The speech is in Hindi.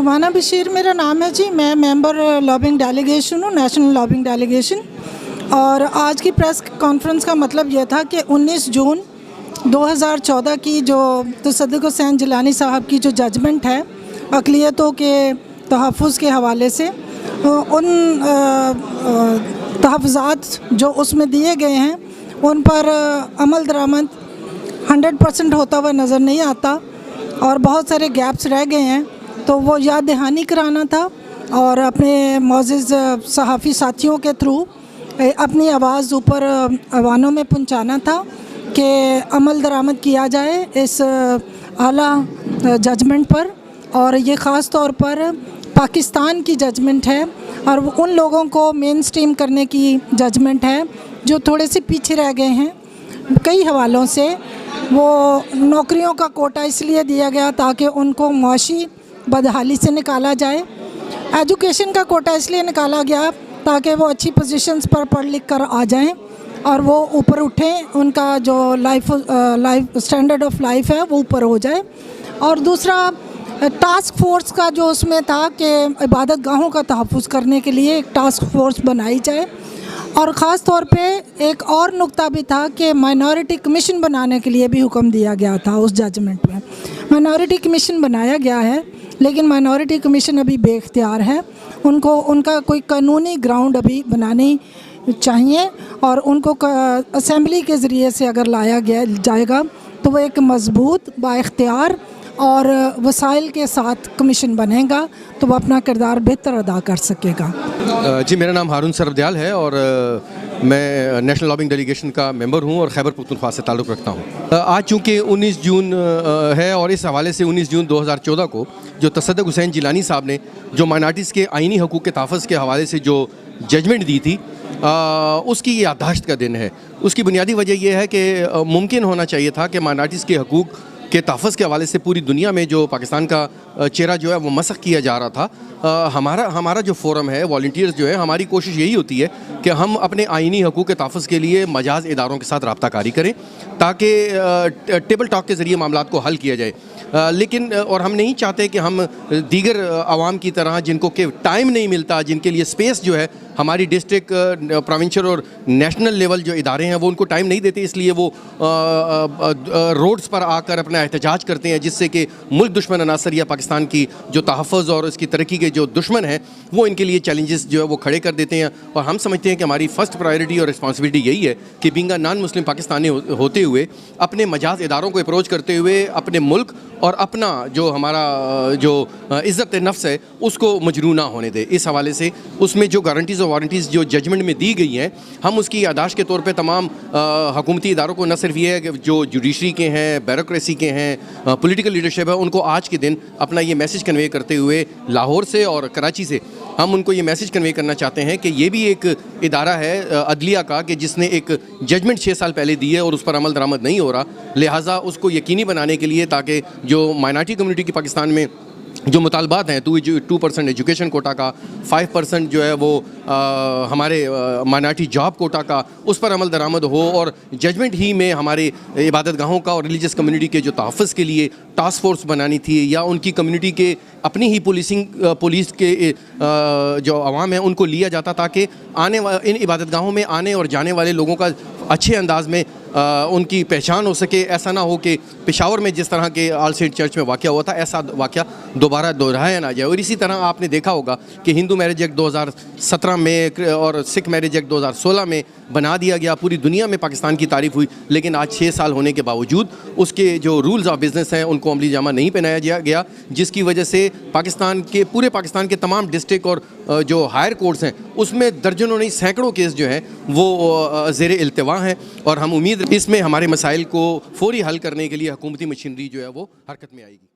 रुमाना बशीर मेरा नाम है जी। मैं मेंबर लॉबिंग डेलीगेशन हूँ, नेशनल लॉबिंग डेलीगेशन। और आज की प्रेस कॉन्फ्रेंस का मतलब यह था कि 19 जून 2014 की जो तसद्दुक़ हुसैन जिलानी साहब की जो जजमेंट है अक़लियतों के तहफ़्फ़ुज़ के हवाले से, उन तहफ़्फ़ुज़ात जो उसमें दिए गए हैं उन पर अमल दरामद 100% होता हुआ नज़र नहीं आता और बहुत सारे गैप्स रह गए हैं। तो वो याद दहानी कराना था और अपने मोअज़्ज़िज़ सहाफ़ी साथियों के थ्रू अपनी आवाज़ ऊपर अवानों में पहुंचाना था कि अमल दरामद किया जाए इस आला जजमेंट पर। और ये ख़ास तौर पर पाकिस्तान की जजमेंट है और उन लोगों को मेन स्ट्रीम करने की जजमेंट है जो थोड़े से पीछे रह गए हैं कई हवालों से। वो नौकरियों का कोटा इसलिए दिया गया ताकि उनको मुआशी बदहाली से निकाला जाए। एजुकेशन का कोटा इसलिए निकाला गया ताकि वो अच्छी पोजीशंस पर पढ़ लिख कर आ जाएं और वो ऊपर उठें, उनका जो लाइफ स्टैंडर्ड ऑफ लाइफ है वो ऊपर हो जाए। और दूसरा टास्क फोर्स का जो उसमें था कि इबादत गाहों का तहफ़्फ़ुज़ करने के लिए एक टास्क फोर्स बनाई जाए। और ख़ास तौर पे एक और नुक्ता भी था कि माइनॉरिटी कमीशन बनाने के लिए भी हुक्म दिया गया था उस जजमेंट में। माइनॉरिटी कमीशन बनाया गया है लेकिन माइनॉरिटी कमीशन अभी बेख्तियार है, उनको उनका कोई कानूनी ग्राउंड अभी बनानी चाहिए और उनको असेंबली के ज़रिए से अगर लाया गया जाएगा तो वो एक मज़बूत बाइख्तियार और वसाइल के साथ कमीशन बनेगा तो वो अपना किरदार बेहतर अदा कर सकेगा। जी, मेरा नाम हारून सरबदयाल है और मैं नेशनल लॉबिंग डेलीगेशन का मेंबर हूं और खैबर पख्तूनख्वा से ताल्लुक़ रखता हूं। आज चूँकि 19 जून है और इस हवाले से 19 जून 2014 को जो तसद्दुक़ हुसैन जिलानी साहब ने जो माइनॉरिटीज़ के आइनी हकूक़ के तहफ़्फ़ुज़ के हवाले से जो जजमेंट दी थी उसकी याददाश्त का दिन है। उसकी बुनियादी वजह यह है कि मुमकिन होना चाहिए था कि माइनॉरिटीज़ के हकूक़ के तहफ़्फ़ुज़ के हवाले से पूरी दुनिया में जो पाकिस्तान का चेहरा जो है वो मसख़ किया जा रहा था। हमारा जो फोरम है वॉलंटियर्स जो है, हमारी कोशिश यही होती है कि हम अपने आइनी हकूक़ के तहफ़्फ़ुज़ के लिए मजाज इदारों के साथ रब्ता कारी करें ताकि टेबल टॉक के ज़रिए मामलात को हल किया जाए। लेकिन और हम नहीं चाहते कि हम दीगर आवाम की तरह जिनको के टाइम नहीं मिलता, जिनके लिए स्पेस जो है हमारी डिस्ट्रिक्ट, प्रोविंशियल और नेशनल लेवल जो इदारे हैं वो उनको टाइम नहीं देते, इसलिए वो रोड्स पर आकर अपना एहतजाज करते हैं जिससे कि मुल्क दुश्मन अनासर या पाकिस्तान की जो तहफ़्फ़ुज़ और इसकी तरक्की के जो दुश्मन हैं वो इनके लिए चैलेंजेस जो है वो खड़े कर देते हैं। और हम समझते हैं कि हमारी फ़र्स्ट प्रायोरिटी और रिस्पॉन्सिबिलिटी यही है कि बीइंग नॉन मुस्लिम पाकिस्तानी होते हुए अपने मजाज इदारों को अप्रोच करते हुए अपने मुल्क और अपना जो हमारा जो इज़्ज़त नफ्स है उसको मजरू ना होने दे। इस हवाले से उसमें जो गारंटीज़ और वारंटीज़ जो जजमेंट में दी गई हैं, हम उसकी यादाश्त के तौर पे तमाम हुकूमती इदारों को न सिर्फ ये है कि जो जुडिशरी के हैं, ब्यूरोक्रेसी के हैं, पॉलिटिकल लीडरशिप है, उनको आज के दिन अपना ये मैसेज कन्वे करते हुए लाहौर से और कराची से हम उनको ये मैसेज कन्वे करना चाहते हैं कि ये भी एक इदारा है अदलिया का कि जिसने एक जजमेंट 6 साल पहले दी है और उस पर अमल दरामद नहीं हो रहा। लिहाजा उसको यकीनी बनाने के लिए ताकि जो माइनॉरिटी कम्युनिटी की पाकिस्तान में जो मुतालबात हैं 2% एजुकेशन कोटा का, 5% जो है वो हमारे माइनॉरिटी जॉब कोटा का, उस पर अमल दरामद हो और जजमेंट ही में हमारे इबादत गाहों का और रिलीजियस कम्युनिटी के जो तहफ़्फ़ुज़ के लिए टास्क फोर्स बनानी थी या उनकी कम्युनिटी के अपनी ही पुलिस के जो अवाम है उनको लिया जाता ताकि इन इबादत गाहों में आने और जाने वाले लोगों का अच्छे अंदाज में उनकी पहचान हो सके। ऐसा ना हो कि पेशावर में जिस तरह के ऑल सेंट चर्च में वाक़या हुआ था ऐसा वाक़या दोबारा दोहराया ना जाए। और इसी तरह आपने देखा होगा कि हिंदू मैरिज एक्ट 2017 में और सिख मैरिज एक्ट 2016 में बना दिया गया, पूरी दुनिया में पाकिस्तान की तारीफ़ हुई, लेकिन आज 6 साल होने के बावजूद उसके जो रूल्स ऑफ बिज़नेस हैं उनको अमली जामा नहीं पहनाया गया, जिसकी वजह से पूरे पाकिस्तान के तमाम डिस्ट्रिक्ट और जो हायर कोर्ट्स हैं उसमें दर्जनों नहीं सैकड़ों केस जो हैं वो ज़ेरे इल्तिवा हैं। और हम उम्मीद इसमें हमारे मसाइल को फौरी हल करने के लिए हुकूमती मशीनरी जो है वो हरकत में आएगी।